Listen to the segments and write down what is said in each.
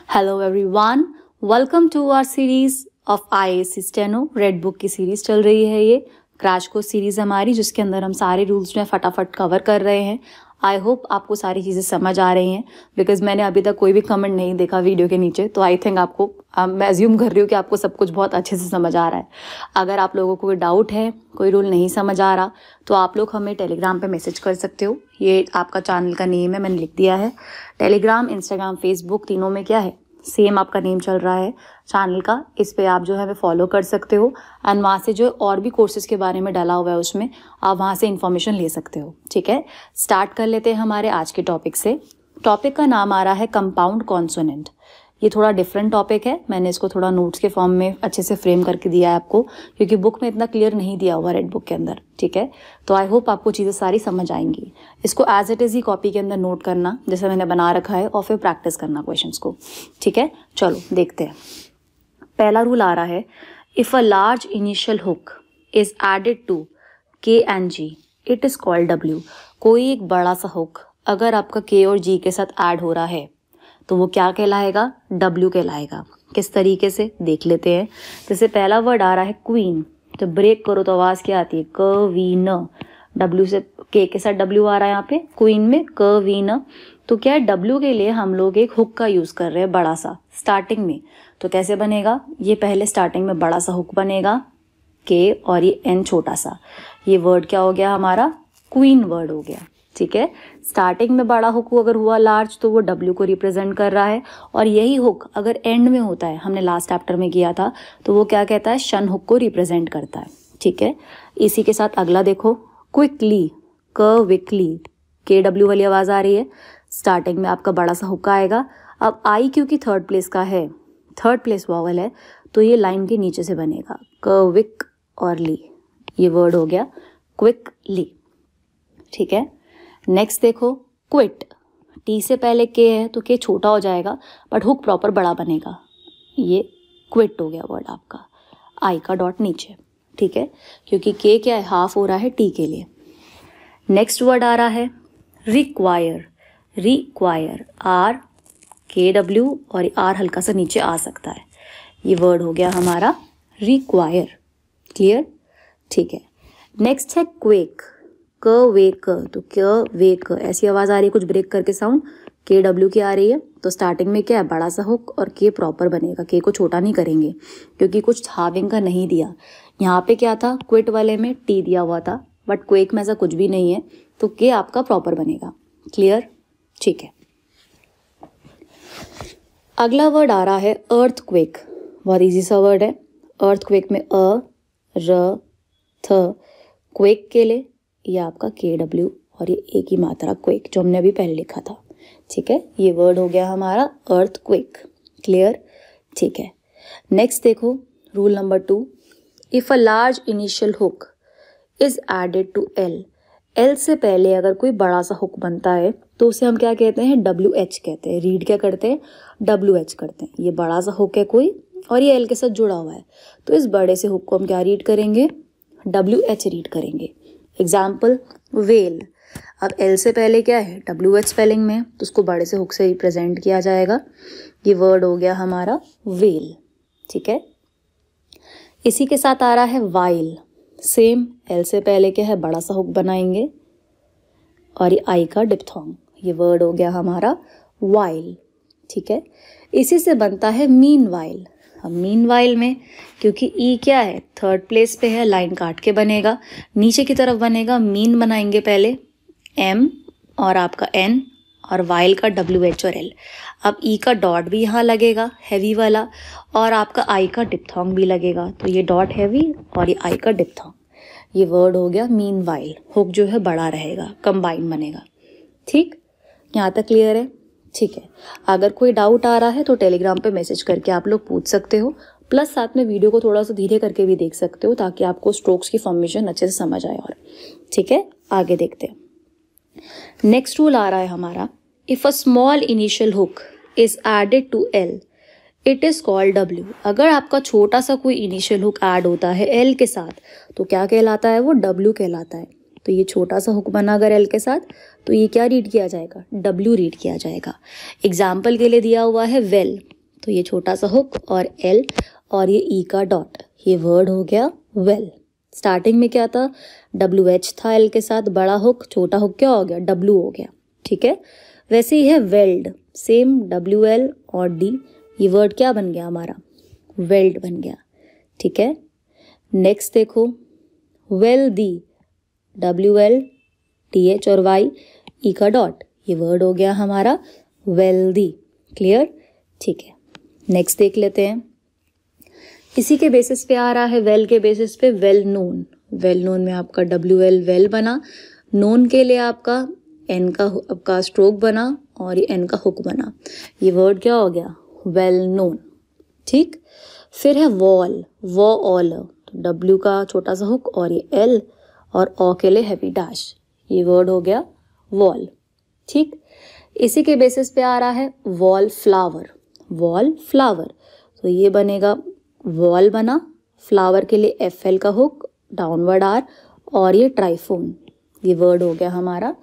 Hello everyone, welcome to our series of IAC steno. Red book की series चल रही है, ये क्रैश कोर्स सीरीज हमारी, जिसके अंदर हम सारे रूल्स जो है फटाफट कवर कर रहे हैं। आई होप आपको सारी चीज़ें समझ आ रही हैं, बिकॉज मैंने अभी तक कोई भी कमेंट नहीं देखा वीडियो के नीचे, तो आई थिंक आपको मैं एज्यूम कर रही हूँ कि आपको सब कुछ बहुत अच्छे से समझ आ रहा है। अगर आप लोगों को कोई डाउट है, कोई रूल नहीं समझ आ रहा, तो आप लोग हमें टेलीग्राम पे मैसेज कर सकते हो। ये आपका चैनल का नेम है, मैंने लिख दिया है। टेलीग्राम, इंस्टाग्राम, फेसबुक, तीनों में क्या है, सेम आपका नेम चल रहा है चैनल का। इस पे आप जो है फॉलो कर सकते हो एंड वहाँ से जो और भी कोर्सेज के बारे में डाला हुआ है उसमें आप वहाँ से इन्फॉर्मेशन ले सकते हो। ठीक है, स्टार्ट कर लेते हैं हमारे आज के टॉपिक से। टॉपिक का नाम आ रहा है कंपाउंड कॉन्सोनेंट। ये थोड़ा डिफरेंट टॉपिक है, मैंने इसको थोड़ा नोट्स के फॉर्म में अच्छे से फ्रेम करके दिया है आपको, क्योंकि बुक में इतना क्लियर नहीं दिया हुआ रेड बुक के अंदर। ठीक है, तो आई होप आपको चीज़ें सारी समझ आएंगी। इसको एज इट इज़ ही कॉपी के अंदर नोट करना जैसे मैंने बना रखा है, और फिर प्रैक्टिस करना क्वेश्चंस को। ठीक है, चलो देखते हैं। पहला रूल आ रहा है, if a large initial hook is added to K and G it is called W। कोई एक बड़ा सा हुक अगर आपका K और G के साथ ऐड हो रहा है तो वो क्या कहलाएगा, W कहलाएगा। किस तरीके से देख लेते हैं। जैसे पहला वर्ड आ रहा है क्वीन, तो ब्रेक करो तो आवाज़ क्या आती है, क्वीन। W से K के साथ W आ रहा है यहाँ पे, क्वीन में क्वीन। तो क्या है, W के लिए हम लोग एक हुक का यूज़ कर रहे हैं बड़ा सा स्टार्टिंग में। तो कैसे बनेगा, ये पहले स्टार्टिंग में बड़ा सा हुक बनेगा K और ये N छोटा सा। ये वर्ड क्या हो गया हमारा, क्वीन वर्ड हो गया। ठीक है, स्टार्टिंग में बड़ा हुक अगर हुआ लार्ज तो वो W को रिप्रेजेंट कर रहा है, और यही हुक अगर एंड में होता है, हमने लास्ट चैप्टर में किया था, तो वो क्या कहता है, शन हुक को रिप्रेजेंट करता है। ठीक है, इसी के साथ अगला देखो, क्विकली, क्विकली, KW वाली आवाज़ आ रही है। स्टार्टिंग में आपका बड़ा सा हुक आएगा। अब I क्योंकि थर्ड प्लेस का है, थर्ड प्लेस वॉवल है, तो ये लाइन के नीचे से बनेगा, क्विक और ली। ये वर्ड हो गया क्विकली। ठीक है, नेक्स्ट देखो, क्विट, T से पहले K है तो K छोटा हो जाएगा, बट हुक प्रॉपर बड़ा बनेगा। ये क्विट हो गया वर्ड आपका, I का डॉट नीचे। ठीक है, क्योंकि K क्या है, हाफ हो रहा है T के लिए। नेक्स्ट वर्ड आ रहा है रिक्वायर, रिक्वायर, R KW और R हल्का सा नीचे आ सकता है। ये वर्ड हो गया हमारा रिक्वायर। क्लियर, ठीक है। नेक्स्ट है क्वेक, क्वेक, तो क्वेक ऐसी आवाज़ आ रही है, कुछ ब्रेक करके साउंड, KW की आ रही है। तो स्टार्टिंग में क्या है, बड़ा सा हुक और K प्रॉपर बनेगा। K को छोटा नहीं करेंगे क्योंकि कुछ हाविंग का नहीं दिया। यहाँ पे क्या था, क्विट वाले में T दिया हुआ था, बट क्वेक में ऐसा कुछ भी नहीं है, तो K आपका प्रॉपर बनेगा। क्लियर, ठीक है। अगला वर्ड आ रहा है अर्थक्वेक। बहुत ईजी सा वर्ड है। अर्थक्वेक में R थ, क्वेक के लिए ये आपका KW और ये एक ही मात्रा क्वेक, जो हमने अभी पहले लिखा था। ठीक है, ये वर्ड हो गया हमारा अर्थक्वेक। क्लियर, ठीक है। नेक्स्ट देखो, rule number 2, if a large initial hook is added to L, L से पहले अगर कोई बड़ा सा हुक बनता है तो उसे हम क्या कहते हैं, WH कहते हैं। रीड क्या करते हैं, WH करते हैं। ये बड़ा सा हुक है कोई और ये L के साथ जुड़ा हुआ है, तो इस बड़े से हुक को हम क्या रीड करेंगे, WH रीड करेंगे। एग्जाम्पल, वेल, अब L से पहले क्या है, WH स्पेलिंग में, तो उसको बड़े से हुक से रिप्रेजेंट किया जाएगा। ये वर्ड हो गया हमारा वेल। ठीक है, इसी के साथ आ रहा है वाइल। सेम, L से पहले क्या है, बड़ा सा हुक बनाएंगे और ये I का डिप्थोंग। ये वर्ड हो गया हमारा वाइल। ठीक है, इसी से बनता है मीन वाइल। अब मीन वाइल में क्योंकि E क्या है, थर्ड प्लेस पे है, लाइन काट के बनेगा, नीचे की तरफ बनेगा। मीन बनाएंगे पहले M और आपका N और वाइल का WH और L। अब E का डॉट भी यहाँ लगेगा हैवी वाला, और आपका I का डिप्थोंग भी लगेगा, तो ये डॉट हैवी और ये I का डिप्थोंग। ये वर्ड हो गया मीन वाइल। हुक जो है बड़ा रहेगा, कंबाइन बनेगा। ठीक, यहाँ तक क्लियर है। ठीक है, अगर कोई डाउट आ रहा है तो टेलीग्राम पे मैसेज करके आप लोग पूछ सकते हो, प्लस साथ में वीडियो को थोड़ा सा धीरे करके भी देख सकते हो, ताकि आपको स्ट्रोक्स की फॉर्मेशन अच्छे से समझ आए। और ठीक है, आगे देखते हैं। नेक्स्ट रूल आ रहा है हमारा, if a small initial hook is added to L it is called W। अगर आपका छोटा सा कोई इनिशियल हुक ऐड होता है L के साथ तो क्या कहलाता है, वो W कहलाता है। तो ये छोटा सा हुक बना अगर एल के साथ, तो ये क्या रीड किया जाएगा, डब्ल्यू रीड किया जाएगा। एग्जाम्पल के लिए दिया हुआ है वेल, तो ये छोटा सा हुक और एल और ये ई का डॉट, ये वर्ड हो गया वेल। स्टार्टिंग में क्या था, डब्ल्यू एच था एल के साथ, बड़ा हुक, छोटा हुक क्या हो गया, डब्ल्यू हो गया, ठीक है। वैसे ही है वेल्ड, सेम डब्ल्यू एल और डी, ये वर्ड क्या बन गया हमारा, वेल्ड बन गया, ठीक है। नेक्स्ट देखो wealthy, W L T H और वाई, ई का डॉट, ये वर्ड हो गया हमारा वेल्दी, क्लियर, ठीक है। नेक्स्ट देख लेते हैं, इसी के बेसिस पे आ रहा है, वेल के बेसिस पे वेल नोन। वेल नोन में आपका डब्ल्यू एल वेल बना, नोन के लिए आपका एन का आपका स्ट्रोक बना और ये एन का हुक बना, ये वर्ड क्या हो गया, वेल नोन, ठीक। फिर है वॉल, वॉ ऑल, तो डब्ल्यू का छोटा सा हुक और ये एल और ओ के लिए हैवी डैश, ये वर्ड हो गया वॉल, ठीक। इसी के बेसिस पे आ रहा है वॉल फ्लावर, वॉल फ्लावर, तो ये बनेगा वॉल बना, फ्लावर के लिए एफ एल का हुक, डाउनवर्ड आर और ये ट्राइफोन, ये वर्ड हो गया हमारा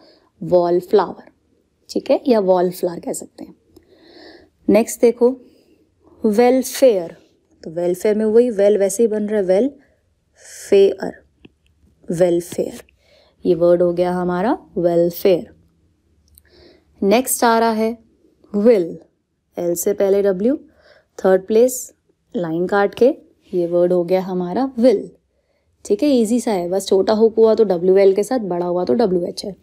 वॉल फ्लावर, ठीक है, या वॉल फ्लावर कह सकते हैं। नेक्स्ट देखो वेलफेयर, तो वेलफेयर में वही वेल वैसे ही बन रहा है वेल फेयर, वेलफेयर, ये वर्ड हो गया हमारा वेलफेयर। नेक्स्ट आ रहा है विल, एल से पहले डब्ल्यू, थर्ड प्लेस लाइन काट के, ये वर्ड हो गया हमारा विल, ठीक है, इजी सा है, बस छोटा हुक हुआ तो डब्ल्यू एल के साथ, बड़ा हुआ तो डब्ल्यू एच है।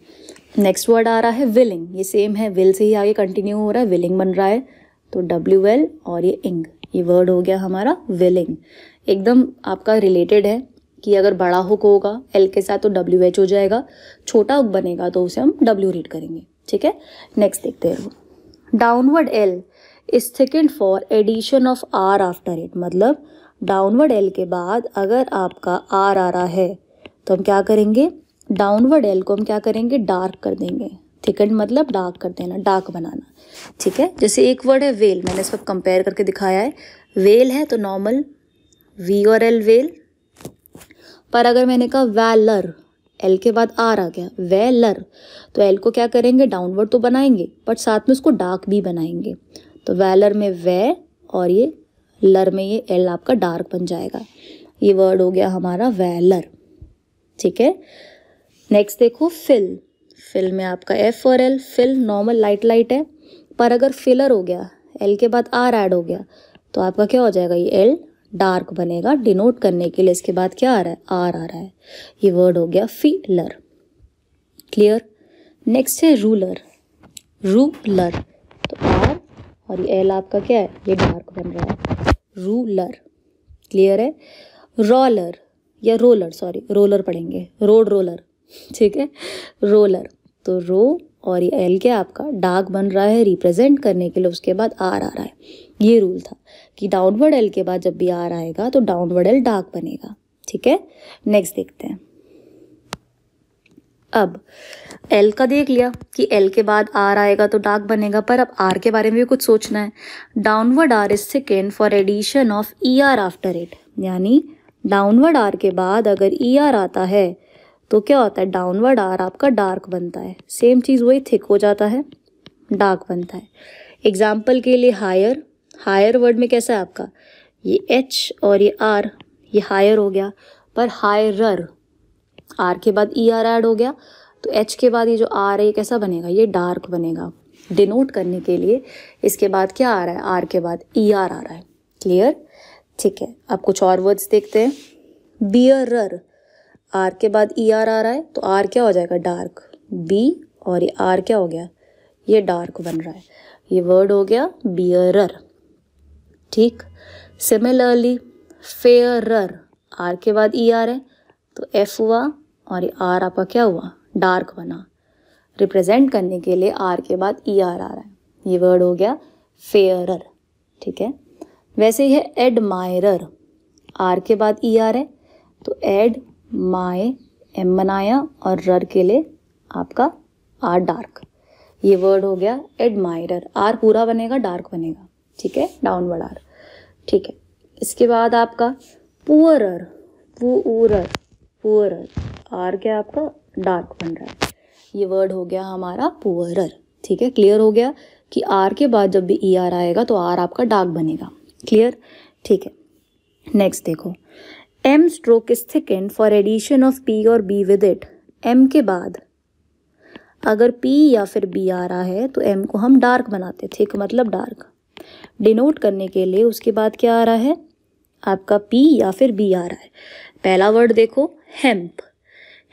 नेक्स्ट वर्ड आ रहा है विलिंग, ये सेम है, विल से ही आगे कंटिन्यू हो रहा है, विलिंग बन रहा है, तो डब्ल्यू एल और ये इंग, ये वर्ड हो गया हमारा विलिंग, एकदम आपका रिलेटेड है कि अगर बड़ा हुक होगा एल के साथ तो डब्ल्यू एच हो जाएगा, छोटा हुक बनेगा तो उसे हम डब्ल्यू रीड करेंगे, ठीक है। नेक्स्ट देखते हैं, downward L is thickened for addition of R after it, मतलब डाउनवर्ड एल के बाद अगर आपका आर आ रहा है तो हम क्या करेंगे, डाउनवर्ड एल को हम क्या करेंगे, डार्क कर देंगे, थिकेंड मतलब डार्क कर देना, डार्क बनाना, ठीक है। जैसे एक वर्ड है वेल, मैंने इस वक्त कंपेयर करके दिखाया है, वेल है तो नॉर्मल वी और एल वेल, पर अगर मैंने कहा वैलर, एल के बाद आर आ गया वैलर, तो एल को क्या करेंगे, डाउनवर्ड तो बनाएंगे बट साथ में उसको डार्क भी बनाएंगे, तो वैलर में वे और ये लर में ये एल आपका डार्क बन जाएगा, ये वर्ड हो गया हमारा वैलर, ठीक है। नेक्स्ट देखो फिल, फिल में आपका एफ और L, fill normal light light है, पर अगर फिलर हो गया एल के बाद आर ऐड हो गया तो आपका क्या हो जाएगा, ये एल डार्क बनेगा, डिनोट करने के लिए इसके बाद क्या आ रहा है, आर आ रहा है, ये वर्ड हो गया फिलर, क्लियर। नेक्स्ट है रूलर, रूलर, तो आर और ये एल आपका क्या है, ये डार्क बन रहा है, रूलर, क्लियर है। रोलर या रोलर, सॉरी रोलर पढ़ेंगे, रोड रोलर, ठीक है, रोलर, तो रो और ये एल क्या आपका डार्क बन रहा है, रिप्रेजेंट करने के लिए उसके बाद आर आ रहा है, ये रूल था कि डाउनवर्ड एल के बाद जब भी आर आएगा तो डाउनवर्ड एल डार्क बनेगा, ठीक है। नेक्स्ट देखते हैं, अब एल का देख लिया कि एल के बाद आर आएगा तो डार्क बनेगा, पर अब आर के बारे में भी कुछ सोचना है। Downward R is second for addition of E R after it, यानी डाउनवर्ड आर के बाद अगर ई आर आता है तो क्या होता है, डाउनवर्ड आर आपका डार्क बनता है, सेम चीज़ वही थिक हो जाता है, डार्क बनता है। एग्जाम्पल के लिए हायर, हायर वर्ड में कैसा है आपका, ये एच और ये आर, ये हायर हो गया, पर हायरर आर के बाद ई आर ऐड हो गया तो एच के बाद ये जो आर है ये कैसा बनेगा, ये डार्क बनेगा, डिनोट करने के लिए इसके बाद क्या आ रहा है, आर के बाद ई आर आ रहा है, क्लियर, ठीक है। अब कुछ और वर्ड्स देखते हैं, बियरर, आर के बाद ई आर आ रहा है तो आर क्या हो जाएगा, डार्क, बी और ये आर क्या हो गया, ये डार्क बन रहा है, ये वर्ड हो गया बियरर, ठीक। सिमिलरली फेयरर, आर के बाद ई आर है तो एफ हुआ और ये आर आपका क्या हुआ, डार्क बना, रिप्रेजेंट करने के लिए आर के बाद ई आर आ रहा है, ये वर्ड हो गया फेयरर, ठीक है। वैसे ही है एडमायरर, आर के बाद ई आर है तो एड माए एम बनाया और रर के लिए आपका आर डार्क, ये वर्ड हो गया एडमायरर, आर पूरा बनेगा डार्क बनेगा, ठीक है, डाउनवर्ड आर, ठीक है। इसके बाद आपका पुअरर, पुअरर, पुअरर, आर क्या आपका डार्क बन रहा है, ये वर्ड हो गया हमारा पुअरर, ठीक है, क्लियर हो गया। कि आर के बाद जब भी ई आर आएगा तो आर आपका डार्क बनेगा। क्लियर? ठीक है। नेक्स्ट देखो, M stroke is thickened for addition of P और बी विद इट। एम के बाद अगर पी या फिर बी आ रहा है तो एम को हम डार्क बनाते, थिक मतलब डार्क। डिनोट करने के लिए उसके बाद क्या आ रहा है, आपका पी या फिर बी आ रहा है। पहला वर्ड देखो हेम्प।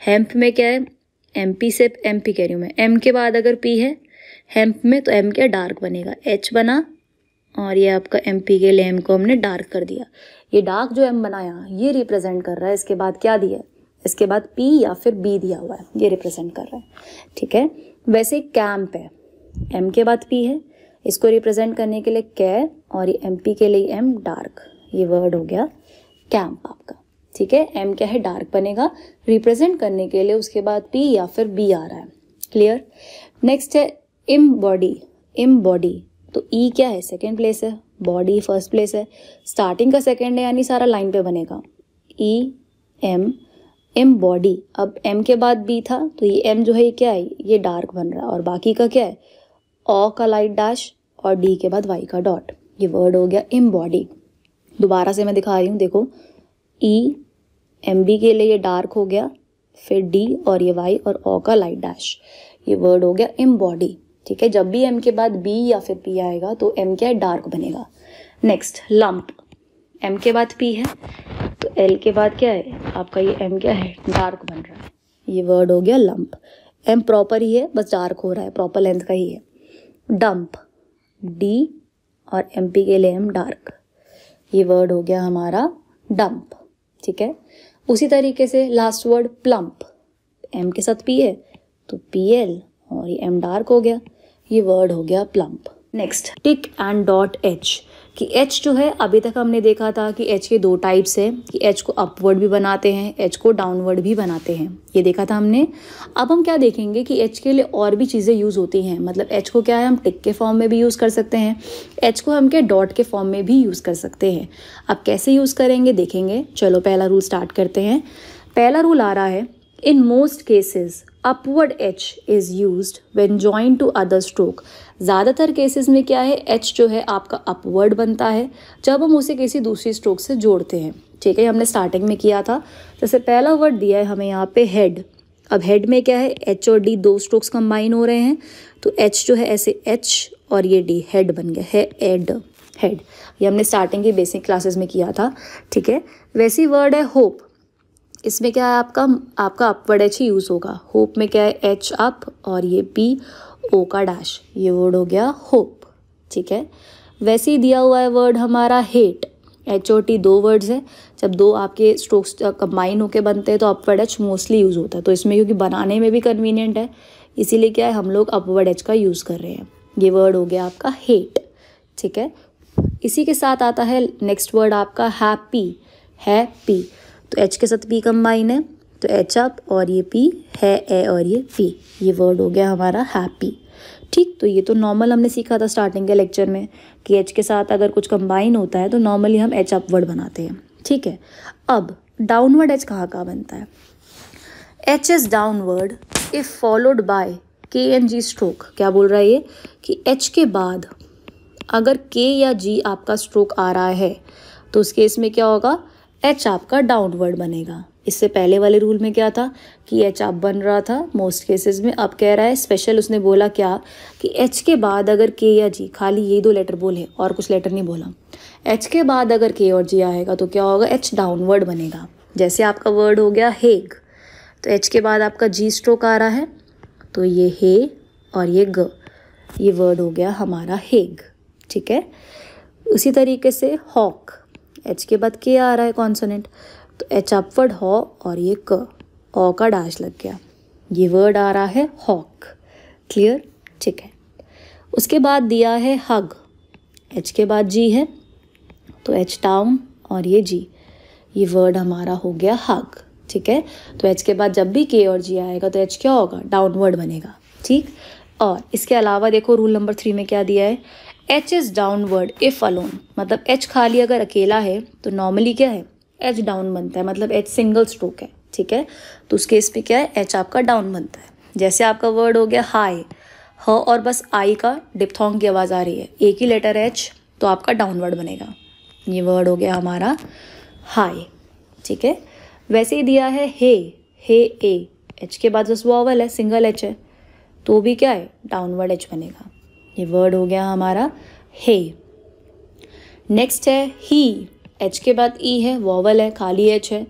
हेम्प में क्या है, एमपी से एमपी कह रही हूँ मैं, एम के बाद अगर पी है हेम्प में तो एम क्या डार्क बनेगा, एच बना और ये आपका एमपी के लिए एम को हमने डार्क कर दिया। ये डार्क जो एम बनाया ये रिप्रेजेंट कर रहा है, इसके बाद क्या दिया है, इसके बाद पी या फिर बी दिया हुआ है, ये रिप्रेजेंट कर रहा है। ठीक है। वैसे कैंप है, एम के बाद पी है, इसको रिप्रेजेंट करने के लिए कै और ये एमपी के लिए एम डार्क, ये वर्ड हो गया कैंप आपका। ठीक है। एम क्या है डार्क बनेगा, रिप्रेजेंट करने के लिए उसके बाद पी या फिर बी आ रहा है। क्लियर? नेक्स्ट है इम्बॉडी। इम्बॉडी तो ई क्या है, सेकेंड प्लेस है, बॉडी फर्स्ट प्लेस है, स्टार्टिंग का सेकेंड है यानी सारा लाइन पे बनेगा। E M embody. अब एम के बाद बी था तो ये एम जो है ये क्या है, ये डार्क बन रहा है और बाकी का क्या है, ओ का लाइट डैश और डी के बाद वाई का डॉट, ये वर्ड हो गया इम्बॉडी। दोबारा से मैं दिखा रही हूँ, देखो ई एम बी के लिए ये डार्क हो गया, फिर डी और ये वाई और ओ का लाइट डैश, ये वर्ड हो गया इम्बॉडी। ठीक है। जब भी एम के बाद बी या फिर पी आएगा तो एम क्या है डार्क बनेगा। Next lump. एम के बाद पी है तो एल के बाद क्या है आपका, ये एम क्या है डार्क बन रहा है, ये वर्ड हो गया लंप। एम प्रॉपर ही है बस डार्क हो रहा है, प्रॉपर लेंथ का ही है। डंप, डी और एम पी के लिए एम डार्क, ये वर्ड हो गया हमारा डंप। ठीक है। उसी तरीके से लास्ट वर्ड प्लम्प। एम के साथ पी है तो पी एल और ये एम डार्क हो गया, ये वर्ड हो गया plump. Next tick and dot H, कि एच जो है अभी तक हमने देखा था कि एच के दो टाइप्स है, कि एच को अपवर्ड भी बनाते हैं, एच को डाउनवर्ड भी बनाते हैं, ये देखा था हमने। अब हम क्या देखेंगे कि एच के लिए और भी चीज़ें यूज़ होती हैं, मतलब एच को क्या है हम टिक के फॉर्म में भी यूज़ कर सकते हैं, एच को हम क्या डॉट के फॉर्म में भी यूज़ कर सकते हैं। अब कैसे यूज़ करेंगे देखेंगे। चलो पहला रूल स्टार्ट करते हैं। पहला रूल आ रहा है, in most cases upward H is used when joined to other stroke. ज़्यादातर केसेस में क्या है, एच जो है आपका अपवर्ड बनता है जब हम उसे किसी दूसरी स्ट्रोक से जोड़ते हैं। ठीक है। हमने स्टार्टिंग में किया था, जैसे पहला वर्ड दिया है हमें यहाँ पे हेड। अब हेड में क्या है, एच और डी दो स्ट्रोक्स कंबाइन हो रहे हैं तो एच जो है ऐसे एच और ये डी हेड बन गया है, एड हेड। ये हमने स्टार्टिंग की बेसिक क्लासेस में किया था। ठीक है। वैसी वर्ड है होप। इसमें क्या है आपका अपवर्ड एच ही यूज़ होगा। होप में क्या है, एच अप और ये पी ओ का डैश, ये वर्ड हो गया होप। ठीक है। वैसे ही दिया हुआ है वर्ड हमारा हेट। एच और टी दो वर्ड्स है, जब दो आपके स्ट्रोक्स कंबाइन होके बनते हैं तो अपवर्ड एच मोस्टली यूज़ होता है। तो इसमें क्योंकि बनाने में भी कन्वीनियंट है इसीलिए क्या है हम लोग अपवर्ड एच का यूज़ कर रहे हैं। ये वर्ड हो गया आपका हेट। ठीक है। इसी के साथ आता है नेक्स्ट वर्ड आपका हैप्पी। हैप्पी तो एच के साथ पी कंबाइन है तो एच अप और ये पी है ए और ये पी, ये वर्ड हो गया हमारा हैप्पी। ठीक। तो ये तो नॉर्मल हमने सीखा था स्टार्टिंग के लेक्चर में कि एच के साथ अगर कुछ कंबाइन होता है तो नॉर्मली हम एच अपवर्ड बनाते हैं। ठीक है। अब डाउनवर्ड एच कहाँ बनता है, H is downward if followed bye के एन जी स्ट्रोक। क्या बोल रहा है ये कि एच के बाद अगर के या जी आपका स्ट्रोक आ रहा है तो उस केस में क्या होगा, एच आपका डाउनवर्ड बनेगा। इससे पहले वाले रूल में क्या था कि एच अप बन रहा था मोस्ट केसेस में। अब कह रहा है स्पेशल, उसने बोला क्या कि एच के बाद अगर के या जी, खाली ये दो लेटर बोले और कुछ लेटर नहीं बोला, एच के बाद अगर के और जी आएगा तो क्या होगा, एच डाउनवर्ड बनेगा। जैसे आपका वर्ड हो गया हेग, तो एच के बाद आपका जी स्ट्रोक आ रहा है तो ये हे और ये ग, ये वर्ड हो गया हमारा हेग। ठीक है। उसी तरीके से हॉक, एच के बाद के आ रहा है कॉन्सोनेंट तो एच अपवर्ड हॉ और ये क, ओ का डैश लग गया, ये वर्ड आ रहा है हॉक। क्लियर? ठीक है। उसके बाद दिया है हग। एच के बाद जी है तो एच डाउन और ये जी, ये वर्ड हमारा हो गया हग। ठीक है। तो एच के बाद जब भी के और जी आएगा तो एच क्या होगा, डाउनवर्ड बनेगा। ठीक। और इसके अलावा देखो रूल नंबर 3 में क्या दिया है, H is downward if alone. मतलब एच खाली अगर अकेला है तो नॉर्मली क्या है, एच डाउन बनता है, मतलब एच सिंगल स्ट्रोक है। ठीक है। तो उस केस पे क्या है, एच आपका डाउन बनता है। जैसे आपका वर्ड हो गया हाई। ह और बस आई का डिप्थोंग की आवाज़ आ रही है, एक ही लेटर एच, तो आपका डाउन वर्ड बनेगा। ये वर्ड हो गया हमारा हाई, ठीक है। वैसे ही दिया है हे ए, एच के बाद बस वॉवल है, सिंगल एच है, तो भी क्या है, डाउनवर्ड एच बनेगा। ये वर्ड हो गया हमारा हे। नेक्स्ट है ही, एच के बाद ई है, वॉवल है, खाली एच है,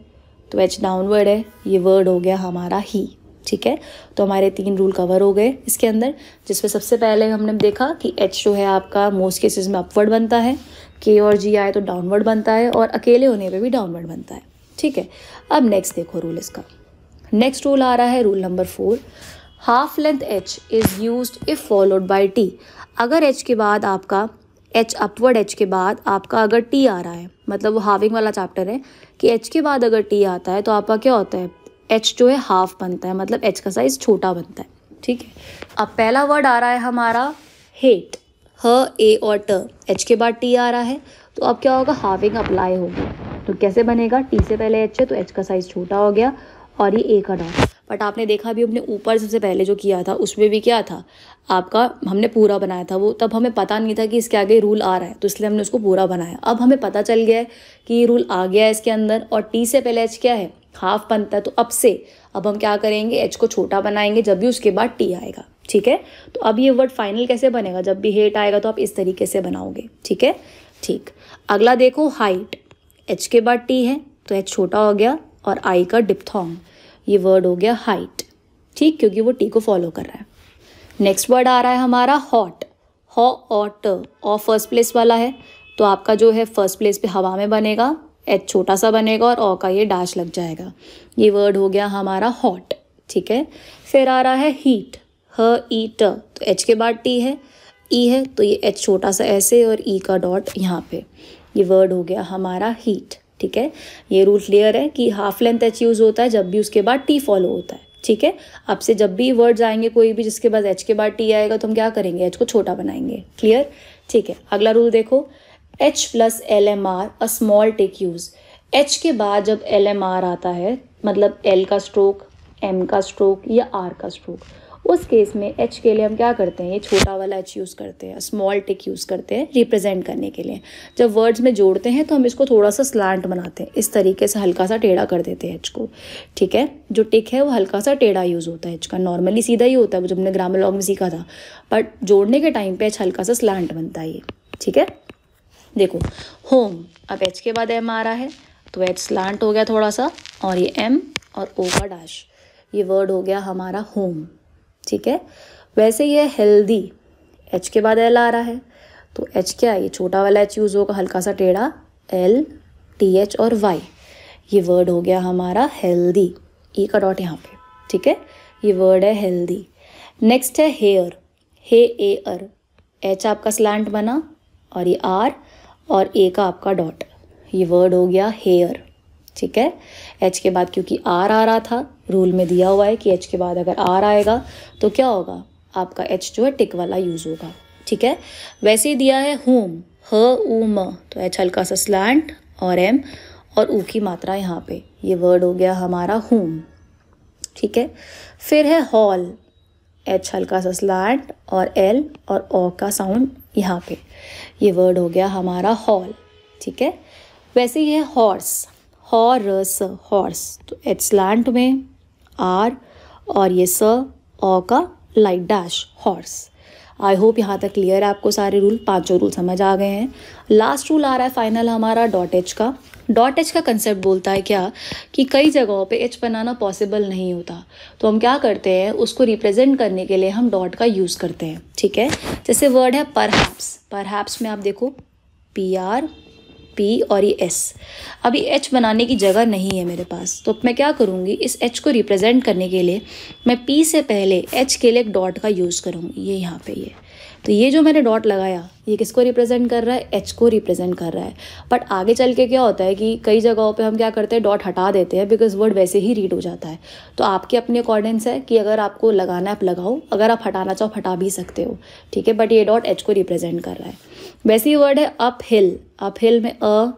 तो एच डाउनवर्ड है। ये वर्ड हो गया हमारा ही, ठीक है। तो हमारे 3 रूल कवर हो गए इसके अंदर, जिसमें सबसे पहले हमने देखा कि एच जो है आपका मोस्ट केसेस में अपवर्ड बनता है, के और जी आए तो डाउनवर्ड बनता है, और अकेले होने पे भी डाउनवर्ड बनता है, ठीक है। अब नेक्स्ट देखो रूल इसका। नेक्स्ट रूल आ रहा है rule number 4, half length H is used if followed by T. अगर एच के बाद आपका एच अपवर्ड एच के बाद आपका अगर टी आ रहा है, मतलब वो हाविंग वाला चैप्टर है कि एच के बाद अगर टी आता है तो आपका क्या होता है, एच जो है हाफ बनता है, मतलब एच का साइज छोटा बनता है, ठीक है। अब पहला वर्ड आ रहा है हमारा हेट, ह ए और ट, एच के बाद टी आ रहा है, तो अब क्या होगा, हाविंग अप्लाई होगी। तो कैसे बनेगा, टी से पहले एच है तो एच का साइज छोटा हो गया और ये ए का डॉट। बट आपने देखा भी, हमने ऊपर सबसे पहले जो किया था उसमें भी क्या था आपका, हमने पूरा बनाया था वो, तब हमें पता नहीं था कि इसके आगे रूल आ रहा है, तो इसलिए हमने उसको पूरा बनाया। अब हमें पता चल गया है कि ये रूल आ गया है इसके अंदर, और टी से पहले एच क्या है, हाफ बनता है, तो अब हम क्या करेंगे, एच को छोटा बनाएंगे जब भी उसके बाद टी आएगा, ठीक है। तो अब ये वर्ड फाइनल कैसे बनेगा, जब भी हेट आएगा तो आप इस तरीके से बनाओगे, ठीक है। ठीक, अगला देखो हाइट, एच के बाद टी है तो एच छोटा हो गया और आई का डिप्थोंग, ये वर्ड हो गया हाइट, ठीक, क्योंकि वो टी को फॉलो कर रहा है। नेक्स्ट वर्ड आ रहा है हमारा हॉट, हॉ और ट, और फर्स्ट प्लेस वाला है, तो आपका जो है फर्स्ट प्लेस पे हवा में बनेगा, एच छोटा सा बनेगा और ओ का ये डैश लग जाएगा। ये वर्ड हो गया हमारा हॉट, ठीक है। फिर आ रहा है हीट, ह ई ट, तो एच के बाद टी है, ई है, तो ये एच छोटा सा ऐसे और ई का डॉट यहाँ पे, ये वर्ड हो गया हमारा हीट, ठीक है। ये रूल क्लियर है कि हाफ लेंथ एच यूज़ होता है जब भी उसके बाद टी फॉलो होता है, ठीक है। अब से जब भी वर्ड्स आएंगे कोई भी जिसके बाद एच के बाद टी आएगा तो हम क्या करेंगे, एच को छोटा बनाएंगे, क्लियर, ठीक है। अगला रूल देखो, H plus L M R a small tick use. H के बाद जब एल एम आर आता है, मतलब एल का स्ट्रोक, एम का स्ट्रोक या आर का स्ट्रोक, उस केस में एच के लिए हम क्या करते हैं, ये छोटा वाला एच यूज़ करते हैं, स्मॉल टिक यूज़ करते हैं रिप्रेजेंट करने के लिए। जब वर्ड्स में जोड़ते हैं तो हम इसको थोड़ा सा स्लांट बनाते हैं, इस तरीके से हल्का सा टेढ़ा कर देते हैं एच को, ठीक है। जो टिक है वो हल्का सा टेढ़ा यूज़ होता है एच का, नॉर्मली सीधा ही होता है जब हमने ग्रामर लॉ में सीखा था, बट जोड़ने के टाइम पे एच हल्का सा स्लांट बनता है ये, ठीक है। देखो होम, अब एच के बाद एम आ रहा है तो एच स्लांट हो गया थोड़ा सा, और ये एम और ओ का डैश, ये वर्ड हो गया हमारा होम, ठीक है। वैसे ये हेल्दी, एच के बाद एल आ रहा है तो एच क्या है, ये छोटा वाला एच यूज़ होगा हल्का सा टेढ़ा, एल टी एच और वाई, ये वर्ड हो गया हमारा हेल्दी, ई का डॉट यहाँ पे, ठीक है। ये वर्ड है हेल्दी। नेक्स्ट है हेयर, हे ए अर, एच आपका स्लैंट बना और ये आर और ए का आपका डॉट, ये वर्ड हो गया हेयर, ठीक है। एच के बाद क्योंकि आर आ रहा था, रूल में दिया हुआ है कि एच के बाद अगर आर आएगा तो क्या होगा, आपका एच जो है टिक वाला यूज़ होगा, ठीक है। वैसे ही दिया है होम, ह ऊ म, तो एच हल्का सा स्लैंट और एम और ऊ की मात्रा यहाँ पे, ये वर्ड हो गया हमारा होम, ठीक है। फिर है हॉल, एच हल्का सा स्लैंट और एल और ओ का साउंड यहाँ पे, ये वर्ड हो गया हमारा हॉल, ठीक है। वैसे ही है हॉर्स, हॉर्स, हॉर्स, तो एच स्लैंट में आर और ये स ओ का light dash, horse. I hope यहाँ तक क्लियर है आपको सारे रूल, 5 रूल समझ आ गए हैं। लास्ट रूल आ रहा है फाइनल हमारा डॉट एच का। डॉट एच का कंसेप्ट बोलता है क्या कि कई जगहों पे एच बनाना पॉसिबल नहीं होता, तो हम क्या करते हैं, उसको रिप्रेजेंट करने के लिए हम डॉट का यूज़ करते हैं, ठीक है। जैसे वर्ड है परहैप्स, परहैप्स में आप देखो पी आर पी और ये एस, अभी एच बनाने की जगह नहीं है मेरे पास, तो मैं क्या करूँगी, इस एच को रिप्रेजेंट करने के लिए मैं पी से पहले एच के लिए एक डॉट का यूज़ करूँगी, ये यहाँ पे ये, तो ये जो मैंने डॉट लगाया ये किसको रिप्रेजेंट कर रहा है, एच को रिप्रेजेंट कर रहा है। बट आगे चल के क्या होता है कि कई जगहों पे हम क्या करते हैं, डॉट हटा देते हैं बिकॉज वर्ड वैसे ही रीड हो जाता है। तो आपके अपने अकॉर्डिंग्स है कि अगर आपको लगाना है आप लगाओ, अगर आप हटाना चाहो हटा भी सकते हो, ठीक है। बट ये डॉट एच को रिप्रेजेंट कर रहा है। वैसे ही वर्ड है अप हिल, अप हिल में अ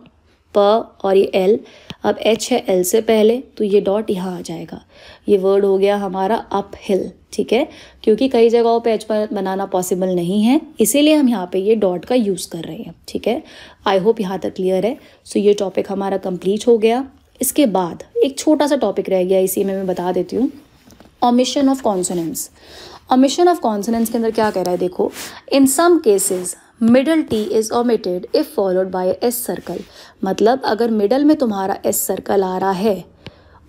प और ये एल, अब एच है एल से पहले तो ये डॉट यहाँ आ जाएगा। ये वर्ड हो गया हमारा अप हिल, ठीक है, क्योंकि कई जगहों पे एच पर बनाना पॉसिबल नहीं है, इसीलिए हम यहाँ पे ये डॉट का यूज़ कर रहे हैं, ठीक है। आई होप यहाँ तक क्लियर है। सो ये टॉपिक हमारा कंप्लीट हो गया। इसके बाद एक छोटा सा टॉपिक रह गया, इसी में मैं बता देती हूँ, omission of consonants. Omission of consonants के अंदर क्या कह रहा है, देखो, in some cases middle T is omitted if followed by S circle. मतलब अगर मिडल में तुम्हारा एस सर्कल आ रहा है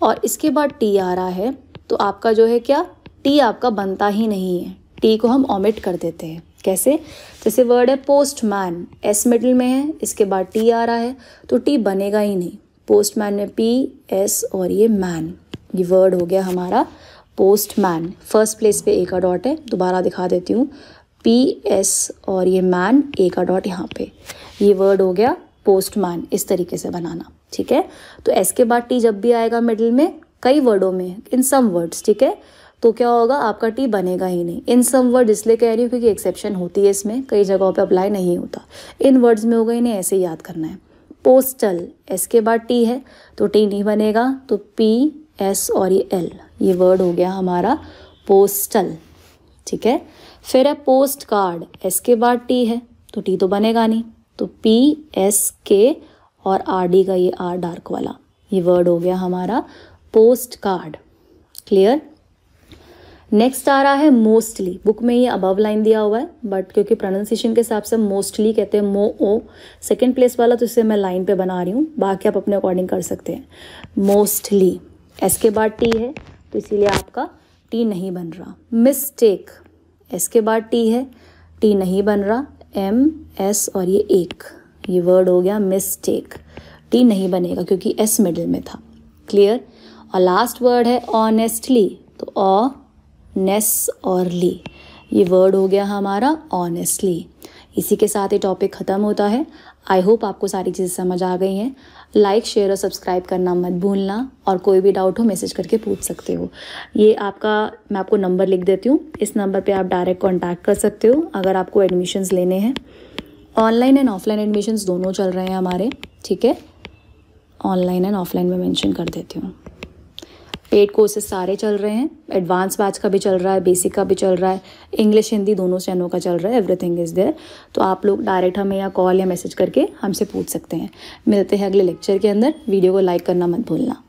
और इसके बाद टी आ रहा है तो आपका जो है क्या, टी आपका बनता ही नहीं है, टी को हम ओमिट कर देते हैं। कैसे, जैसे वर्ड है पोस्टमैन, एस मिडल में है, इसके बाद टी आ रहा है तो टी बनेगा ही नहीं। पोस्टमैन में पी एस और ये मैन, ये वर्ड हो गया हमारा पोस्टमैन। फर्स्ट प्लेस पे ए का डॉट है, दोबारा दिखा देती हूँ, पी एस और ये मैन, ए का डॉट यहाँ पे, ये वर्ड हो गया पोस्टमैन। इस तरीके से बनाना, ठीक है। तो एस के बाद टी जब भी आएगा मिडिल में, कई वर्डों में, इन सम वर्ड्स, ठीक है, तो क्या होगा, आपका टी बनेगा ही नहीं। इन सम वर्ड इसलिए कह रही हूँ क्योंकि एक्सेप्शन होती है इसमें, कई जगहों पे अप्लाई नहीं होता। इन वर्ड्स में होगा ही नहीं, ऐसे ही याद करना है। पोस्टल, एस के बाद टी है तो टी नहीं बनेगा, तो पी एस और ये एल, ये वर्ड हो गया हमारा पोस्टल, ठीक है। फिर है पोस्ट कार्ड, एस के बाद टी है तो टी तो बनेगा नहीं, तो पी एस के और आर डी का ये आर डार्क वाला, ये वर्ड हो गया हमारा पोस्ट कार्ड। क्लियर। नेक्स्ट आ रहा है मोस्टली। बुक में ये अबव लाइन दिया हुआ है, बट क्योंकि प्रोनाउंसिएशन के हिसाब से मोस्टली कहते हैं, मो ओ सेकेंड प्लेस वाला, तो इसे मैं लाइन पे बना रही हूँ, बाकी आप अपने अकॉर्डिंग कर सकते हैं। मोस्टली, एस के बाद टी है तो इसीलिए आपका टी नहीं बन रहा। मिस्टेक, एस के बाद टी है, टी नहीं बन रहा, एम एस और ये एक, ये वर्ड हो गया मिस्टेक, टी नहीं बनेगा क्योंकि एस मिडिल में था। क्लियर। और लास्ट वर्ड है ऑनेस्टली, तो ऑ नेस और ली, ये वर्ड हो गया हमारा ऑनेस्टली। इसी के साथ ये टॉपिक ख़त्म होता है। आई होप आपको सारी चीज़ें समझ आ गई हैं। लाइक शेयर और सब्सक्राइब करना मत भूलना, और कोई भी डाउट हो मैसेज करके पूछ सकते हो। ये आपका, मैं आपको नंबर लिख देती हूँ, इस नंबर पे आप डायरेक्ट कांटेक्ट कर सकते हो अगर आपको एडमिशन्स लेने हैं। ऑनलाइन एंड ऑफलाइन एडमिशन्स दोनों चल रहे हैं हमारे, ठीक है। ऑनलाइन एंड ऑफलाइन में मेंशन कर देती हूँ। पेड कोर्सेज सारे चल रहे हैं, एडवांस बैच का भी चल रहा है, बेसिक का भी चल रहा है, इंग्लिश हिंदी दोनों चैनलों का चल रहा है, एवरीथिंग इज़ देयर। तो आप लोग डायरेक्ट हमें या कॉल या मैसेज करके हमसे पूछ सकते हैं। मिलते हैं अगले लेक्चर के अंदर। वीडियो को लाइक करना मत भूलना।